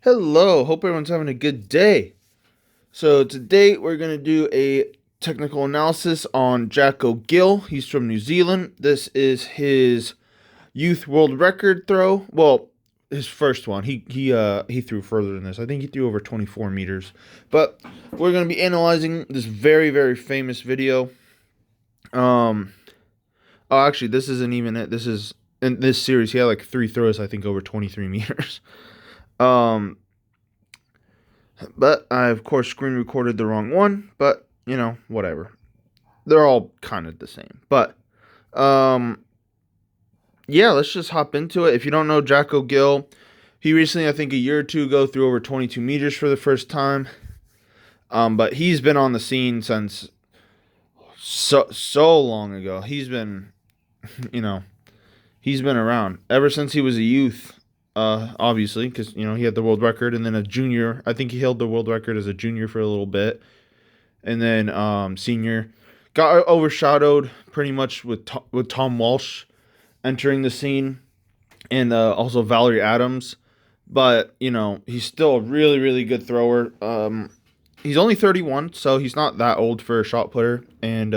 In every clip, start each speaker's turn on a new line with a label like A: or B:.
A: Hello, hope everyone's having a good day. So today we're going to do a technical analysis on Jacko Gill. He's from New Zealand. This is his youth world record throw. Well, his first one. He threw further than this. I think he threw over 24 meters. But we're going to be analyzing this very famous video. Actually, this isn't even it. This is in this series. He had like 3 throws, I think, over 23 meters. But I, of course, screen recorded the wrong one. But, whatever. They're all kind of the same. But, yeah, let's just hop into it. If you don't know Jacko Gill, he recently, I think a year or two ago, threw over 22 meters for the first time. But he's been on the scene since so long ago. He's been, he's been around ever since he was a youth. Obviously, because he had the world record, and then a junior. I think he held the world record as a junior for a little bit, and then senior got overshadowed pretty much with Tom Walsh entering the scene, and also Valerie Adams. But he's still a really good thrower. He's only 31, so he's not that old for a shot putter, and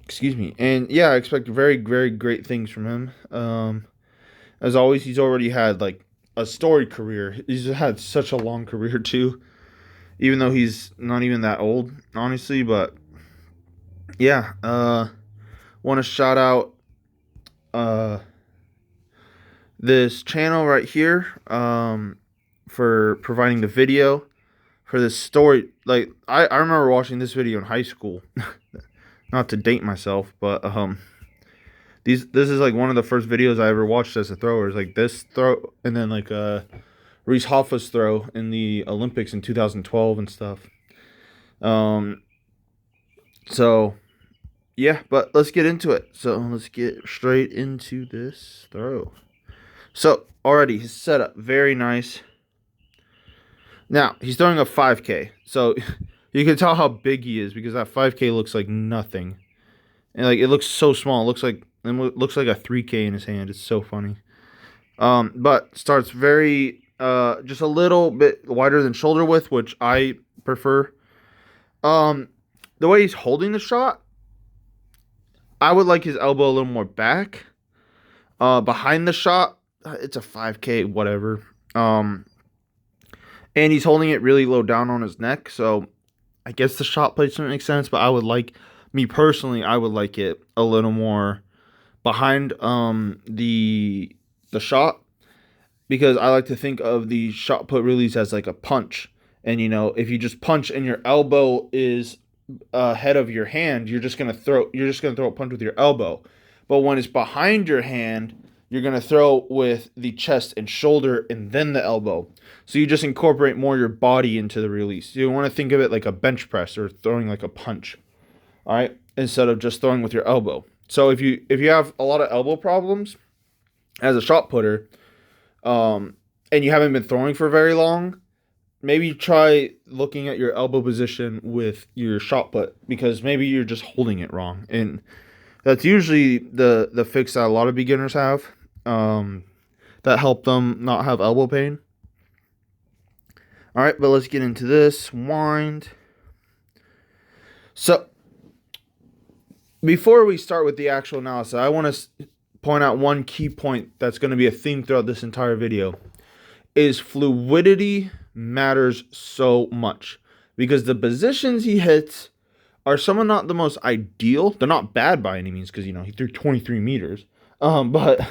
A: excuse me. And yeah, I expect very great things from him. As always, he's already had like a storied career. He's had such a long career too, even though he's not even that old, honestly. But yeah, want to shout out this channel right here for providing the video for this story. Like I remember watching this video in high school. Not to date myself, but this is like one of the first videos I ever watched as a thrower. It's like this throw, and then like Reese Hoffa's throw in the Olympics in 2012 and stuff. So yeah, but let's get into it. So let's get straight into this throw. So already his setup very nice. Now he's throwing a 5K, so you can tell how big he is because that 5K looks like nothing, and like it looks so small. It looks like a 3K in his hand. It's so funny. But starts very just a little bit wider than shoulder width, which I prefer. The way he's holding the shot, I would like his elbow a little more back. Behind the shot, it's a 5K, whatever. And he's holding it really low down on his neck, so I guess the shot placement makes sense. But I would like it a little more behind the shot, because I like to think of the shot put release as like a punch. And if you just punch and your elbow is ahead of your hand, you're just gonna throw a punch with your elbow. But when it's behind your hand, you're gonna throw with the chest and shoulder and then the elbow. So you just incorporate more your body into the release. You want to think of it like a bench press or throwing like a punch, all right, instead of just throwing with your elbow. So if you have a lot of elbow problems as a shot putter, and you haven't been throwing for very long, maybe try looking at your elbow position with your shot put, because maybe you're just holding it wrong, and that's usually the fix that a lot of beginners have, that help them not have elbow pain. All right, but let's get into this. Wind. So before we start with the actual analysis, I want to point out one key point that's going to be a theme throughout this entire video. Is fluidity matters so much, because the positions he hits are some of not the most ideal. They're not bad by any means, because he threw 23 meters. But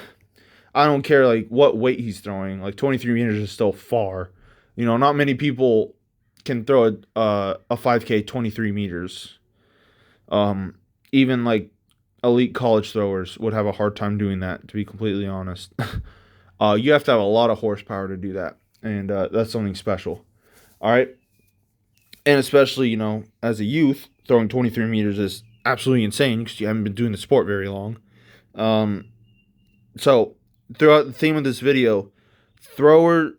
A: I don't care like what weight he's throwing. Like 23 meters is still far. Not many people can throw a 5K 23 meters. Even like elite college throwers would have a hard time doing that, to be completely honest. You have to have a lot of horsepower to do that, and that's something special. All right, and especially as a youth, throwing 23 meters is absolutely insane because you haven't been doing the sport very long. So throughout the theme of this video, throwing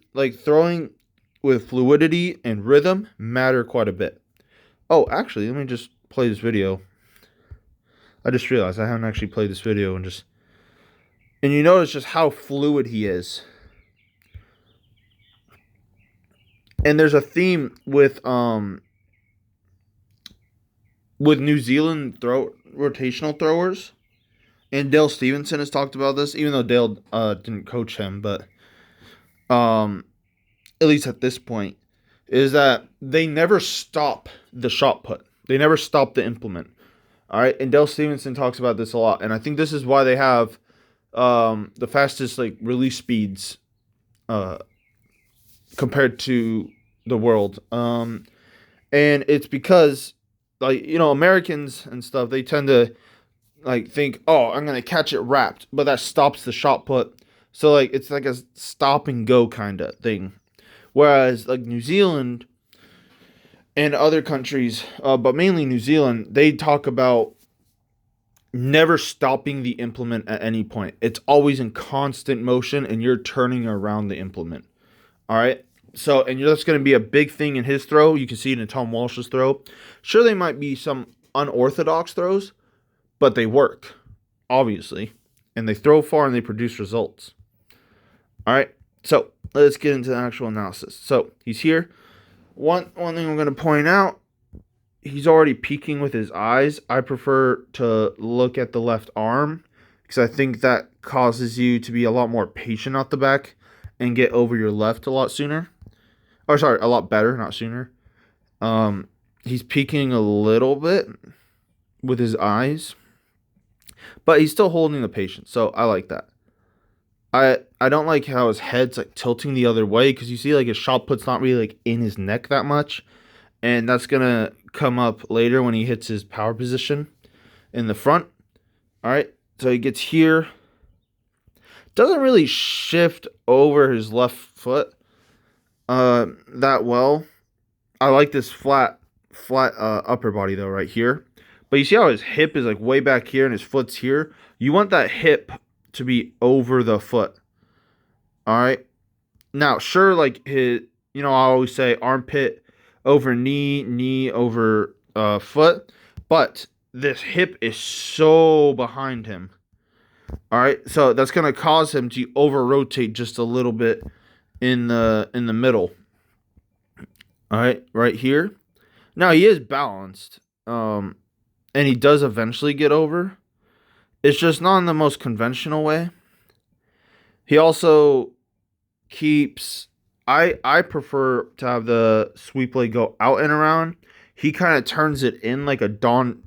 A: with fluidity and rhythm matter quite a bit. Oh, actually, let me just play this video. I just realized I haven't actually played this video, and you notice just how fluid he is. And there's a theme with New Zealand rotational throwers, and Dale Stevenson has talked about this, even though Dale didn't coach him, but um, at least at this point, is that they never stop the shot put. They never stop the implement. All right, and Dale Stevenson talks about this a lot, and I think this is why they have the fastest like release speeds uh, compared to the world. And it's because like Americans and stuff, they tend to like think, oh, I'm gonna catch it wrapped, but that stops the shot put. So like it's like a stop and go kind of thing. Whereas like New Zealand and other countries, but mainly New Zealand, they talk about never stopping the implement at any point. It's always in constant motion, and you're turning around the implement. All right. So, and that's going to be a big thing in his throw. You can see it in Tom Walsh's throw. Sure, they might be some unorthodox throws, but they work, obviously, and they throw far and they produce results. All right. So let's get into the actual analysis. So he's here. One thing I'm going to point out, he's already peeking with his eyes. I prefer to look at the left arm because I think that causes you to be a lot more patient out the back and get over your left a lot sooner. Or sorry, a lot better, not sooner. He's peeking a little bit with his eyes, but he's still holding the patience, so I like that. I don't like how his head's like tilting the other way because you see like his shot put's not really like in his neck that much, and that's gonna come up later when he hits his power position in the front. All right, so he gets here, doesn't really shift over his left foot that well. I like this flat upper body though right here. But you see how his hip is like way back here and his foot's here? You want that hip to be over the foot. All right. Now, sure, like I always say armpit over knee, knee over foot, but this hip is so behind him. All right, so that's gonna cause him to over rotate just a little bit in the middle. All right, right here. Now he is balanced, and he does eventually get over. It's just not in the most conventional way. He also keeps. I prefer to have the sweep leg go out and around. He kind of turns it in like a John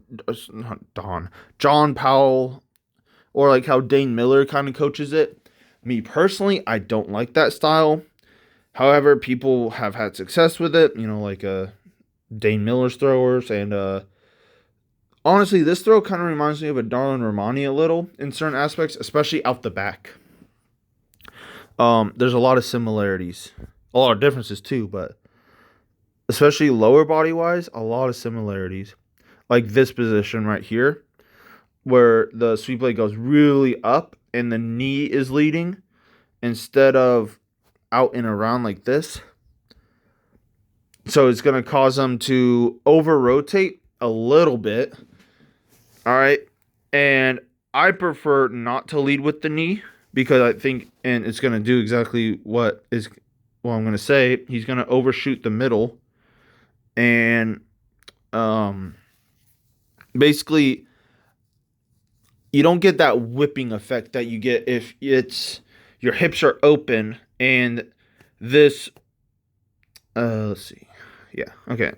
A: Powell, or like how Dane Miller kind of coaches it. Me personally, I don't like that style. However, people have had success with it, like Dane Miller's throwers. And honestly, this throw kind of reminds me of a Darlin Romani a little in certain aspects, especially out the back. There's a lot of similarities. A lot of differences too, but especially lower body wise, a lot of similarities. Like this position right here, where the sweep blade goes really up and the knee is leading instead of out and around like this. So it's going to cause them to over rotate a little bit. All right. And I prefer not to lead with the knee because I think, and it's going to do exactly what I'm going to say. He's going to overshoot the middle. And basically, you don't get that whipping effect that you get if your hips are open and this let's see. Yeah, okay.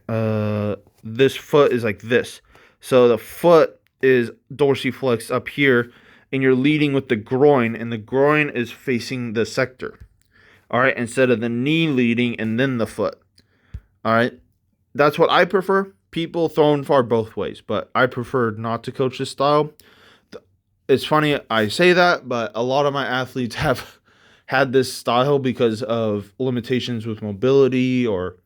A: This foot is like this. So the foot is dorsiflex up here and you're leading with the groin and the groin is facing the sector. All right, instead of the knee leading and then the foot. All right. That's what I prefer. People throwing far both ways, but I prefer not to coach this style. It's funny I say that, but a lot of my athletes have had this style because of limitations with mobility or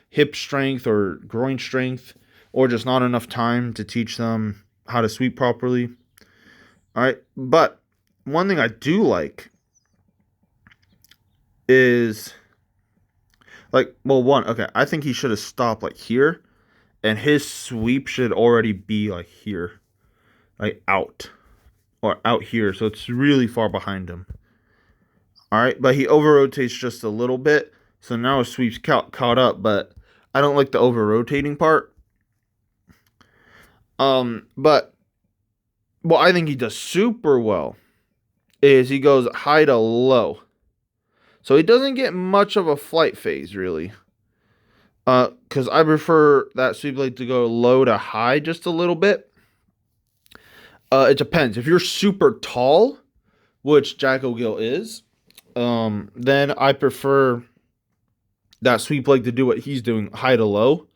A: hip strength or groin strength, or just not enough time to teach them how to sweep properly. All right. But one thing I do like is I think he should have stopped like here, and his sweep should already be like here, like out or out here. So it's really far behind him. All right. But he over rotates just a little bit. So now his sweep's caught up, but I don't like the over-rotating part. But what I think he does super well is he goes high to low. So he doesn't get much of a flight phase, really. Because I prefer that sweep blade to go low to high just a little bit. It depends. If you're super tall, which Jacko Gill is, then I prefer that sweep blade to do what he's doing, high to low.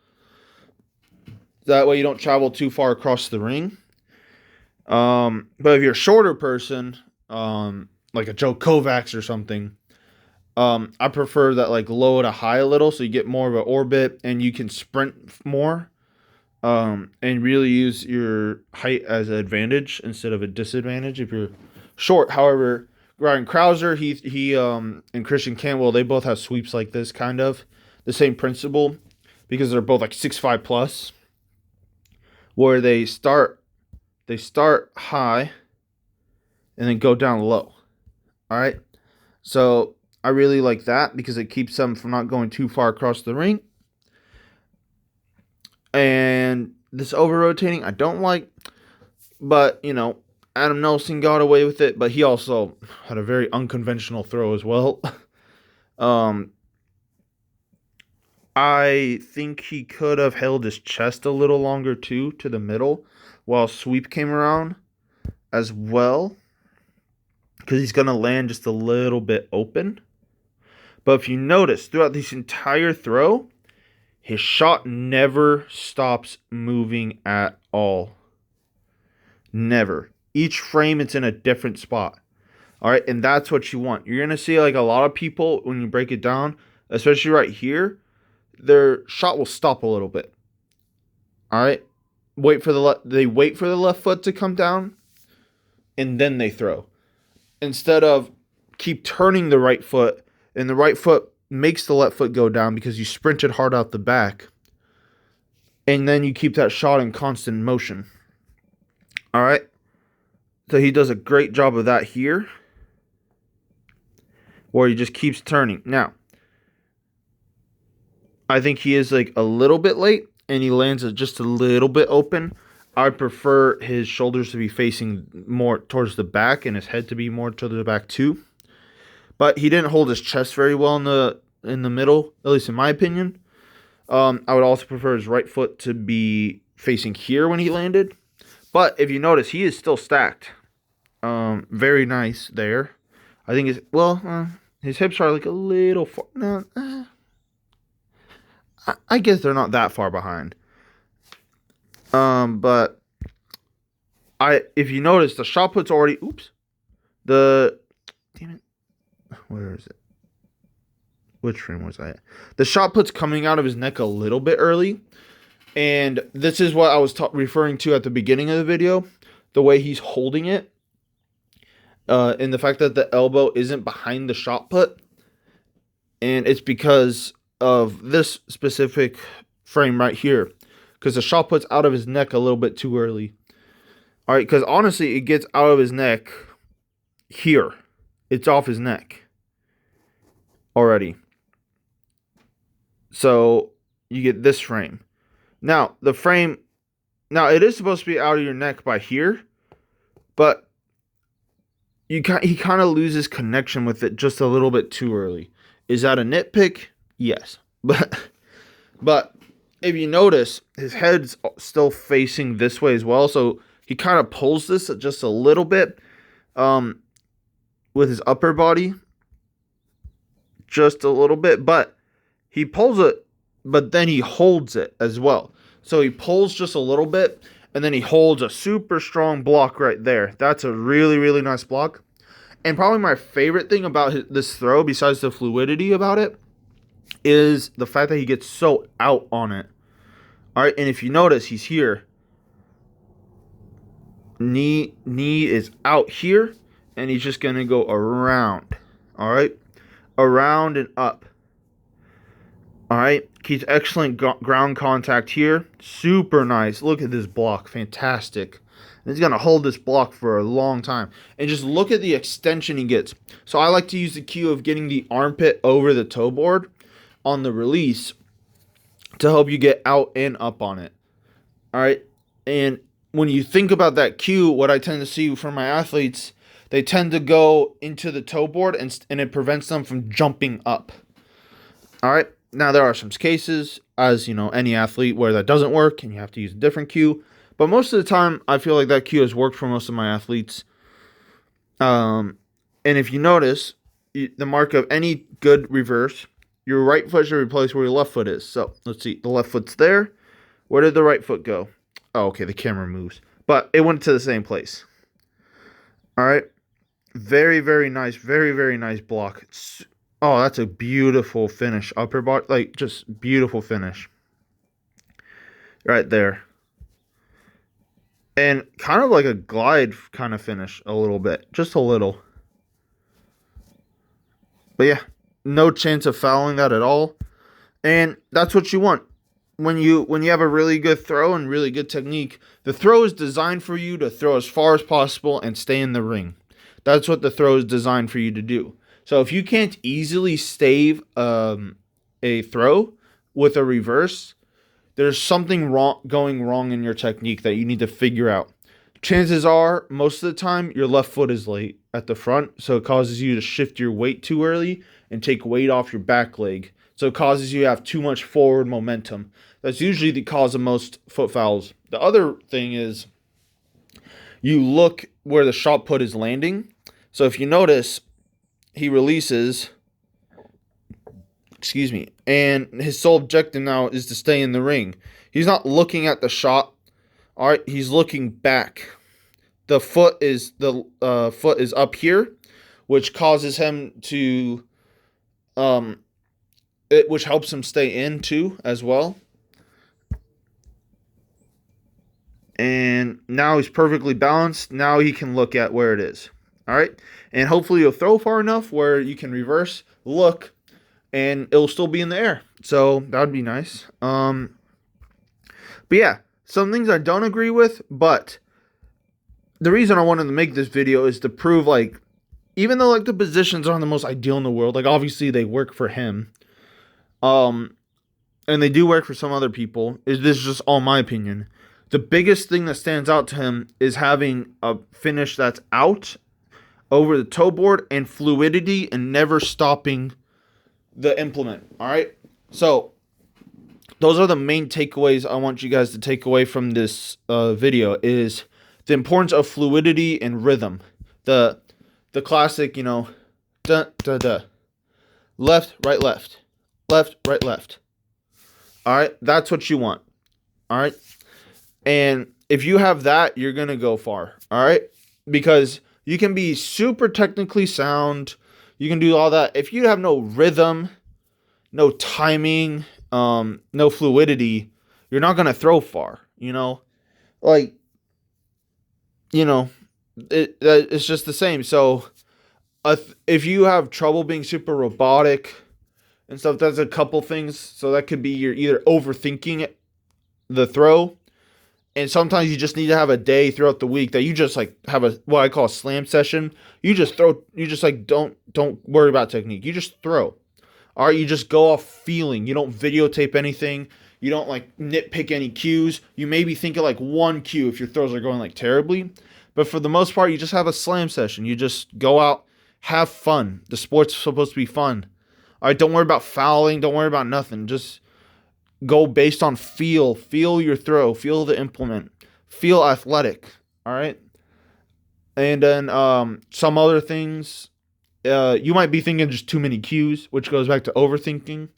A: That way you don't travel too far across the ring. But if you're a shorter person, like a Joe Kovacs or something, I prefer that like low to high a little, so you get more of an orbit and you can sprint more, and really use your height as an advantage instead of a disadvantage if you're short. However, Ryan Krauser, he and Christian Campbell, they both have sweeps like this, kind of the same principle, because they're both like 6'5" plus, where they start high and then go down low. All right, so I really like that because it keeps them from not going too far across the ring. And this over-rotating, I don't like. But, you know, Adam Nelson got away with it. But he also had a very unconventional throw as well. I think he could have held his chest a little longer, too, to the middle, while sweep came around as well. Because he's going to land just a little bit open. But if you notice, throughout this entire throw, his shot never stops moving at all. Never. Each frame, it's in a different spot. All right, and that's what you want. You're going to see like a lot of people, when you break it down, especially right here, their shot will stop a little bit. All right? They wait for the left foot to come down, and then they throw. Instead of keep turning the right foot, and the right foot makes the left foot go down because you sprinted hard out the back. And then you keep that shot in constant motion. All right. So he does a great job of that here, where he just keeps turning. Now, I think he is like a little bit late, and he lands it just a little bit open. I prefer his shoulders to be facing more towards the back and his head to be more to the back too. But he didn't hold his chest very well in the middle, at least in my opinion. I would also prefer his right foot to be facing here when he landed. But if you notice, he is still stacked. Very nice there. I think his hips are like a little far. No, I guess they're not that far behind. But if you notice, the shot put's already. Damn it. Where is it? Which frame was I at? The shot put's coming out of his neck a little bit early. And this is what I was referring to at the beginning of the video. The way he's holding it. And the fact that the elbow isn't behind the shot put. And it's because of this specific frame right here. Because the shot put's out of his neck a little bit too early. Alright, because honestly, it gets out of his neck here. It's off his neck already. So you get this frame. Now, it is supposed to be out of your neck by here, but he kind of loses connection with it just a little bit too early. Is that a nitpick? Yes. But if you notice, his head's still facing this way as well, so he kind of pulls this just a little bit with his upper body. Just a little bit, but he pulls it, but then he holds it as well. So he pulls just a little bit, and then he holds a super strong block right there. That's a really, really nice block. And probably my favorite thing about this throw, besides the fluidity about it, is the fact that he gets so out on it. All right, and if you notice, he's here. Knee is out here, and he's just going to go around. All right, around and up. All right, keeps excellent ground contact here. Super nice. Look at this block. Fantastic. And he's going to hold this block for a long time. And just look at the extension he gets. So I like to use the cue of getting the armpit over the toe board. on the release to help you get out and up on it. All right. And when you think about that cue, what I tend to see from my athletes, they tend to go into the toe board and it prevents them from jumping up. All right. Now, there are some cases, as you know, any athlete where that doesn't work and you have to use a different cue. But most of the time, I feel like that cue has worked for most of my athletes. And if you notice, the mark of any good reverse, your right foot should replace where your left foot is. So let's see. The left foot's there. Where did the right foot go? Oh, okay. The camera moves. But it went to the same place. All right. Very, very nice. Very, very nice block. Oh, that's a beautiful finish. Upper body, like, just beautiful finish. Right there. And kind of like a glide kind of finish a little bit. Just a little. But yeah, no chance of fouling that at all. And that's what you want. When you have a really good throw and really good technique, the throw is designed for you to throw as far as possible and stay in the ring. That's what the throw is designed for you to do. So if you can't easily stave a throw with a reverse, there's something going wrong in your technique that you need to figure out. Chances are, most of the time, your left foot is late at the front, so it causes you to shift your weight too early and take weight off your back leg. So it causes you to have too much forward momentum. That's usually the cause of most foot fouls. The other thing is you look where the shot put is landing. So if you notice, he releases, and his sole objective now is to stay in the ring. He's not looking at the shot. All right, he's looking back. The foot is up here, which causes him to which helps him stay in too as well. And now he's perfectly balanced. Now he can look at where it is. All right. And hopefully you'll throw far enough where you can reverse, look, and it'll still be in the air. So that would be nice. But yeah, some things I don't agree with, but the reason I wanted to make this video is to prove, like, even though, like, the positions aren't the most ideal in the world, like, obviously they work for him. And they do work for some other people. This is just all my opinion. The biggest thing that stands out to him is having a finish that's out over the toe board and fluidity and never stopping the implement. All right. So those are the main takeaways I want you guys to take away from this video is the importance of fluidity and rhythm. The classic, you know, da da da, left, right, left, left, right, left. All right. That's what you want. All right. And if you have that, you're going to go far. All right. Because you can be super technically sound. You can do all that. If you have no rhythm, no timing, no fluidity, you're not going to throw far, you know? Like, you know, it's just the same. So if you have trouble being super robotic and stuff, that's a couple things. So that could be you're either overthinking the throw, and sometimes you just need to have a day throughout the week that you just like have a what I call a slam session. You just throw. You just like don't worry about technique. You just throw. All right, you just go off feeling. You don't videotape anything. You don't like nitpick any cues. You maybe think of like one cue if your throws are going like terribly, but for the most part, you just have a slam session. You just go out, have fun. The sport's supposed to be fun. All right, don't worry about fouling. Don't worry about nothing. Just go based on feel. Feel your throw. Feel the implement. Feel athletic. All right. And then some other things. You might be thinking just too many cues, which goes back to overthinking.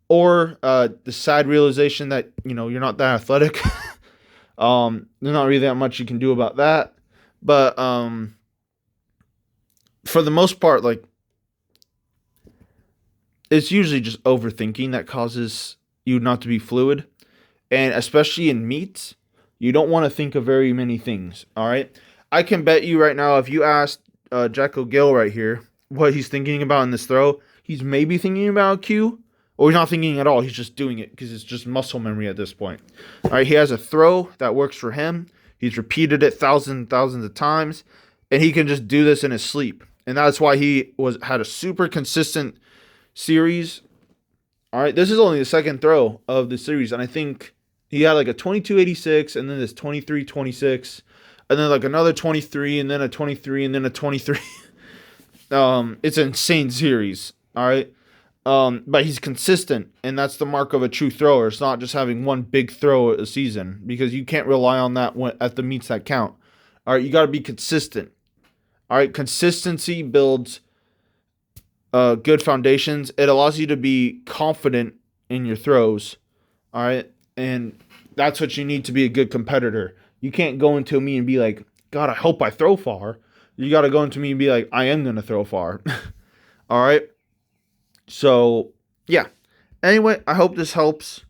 A: Or the sad realization that, you know, you're not that athletic. There's not really that much you can do about that. But for the most part, like, it's usually just overthinking that causes you not to be fluid. And especially in meets, you don't want to think of very many things. All right. I can bet you right now, if you asked Jacko Gill right here what he's thinking about in this throw, he's maybe thinking about a cue, or he's not thinking at all. He's just doing it because it's just muscle memory at this point. All right. He has a throw that works for him. He's repeated it thousands and thousands of times, and he can just do this in his sleep. And that's why he had a super consistent series. All right, this is only the second throw of the series, and I think he had like a 22.86, and then this 23.26, and then like another 23, and then a 23, and then a 23. It's an insane series. All right. But he's consistent, and that's the mark of a true thrower. It's not just having one big throw a season, because you can't rely on that at the meets that count. All right, you got to be consistent. All right, consistency builds good foundations. It allows you to be confident in your throws. All right, and that's what you need to be a good competitor. You can't go into me and be like, God, I hope I throw far. You got to go into me and be like, I am going to throw far. All right. So, yeah. Anyway, I hope this helps.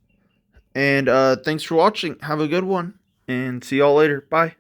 A: And thanks for watching. Have a good one. And see y'all later. Bye.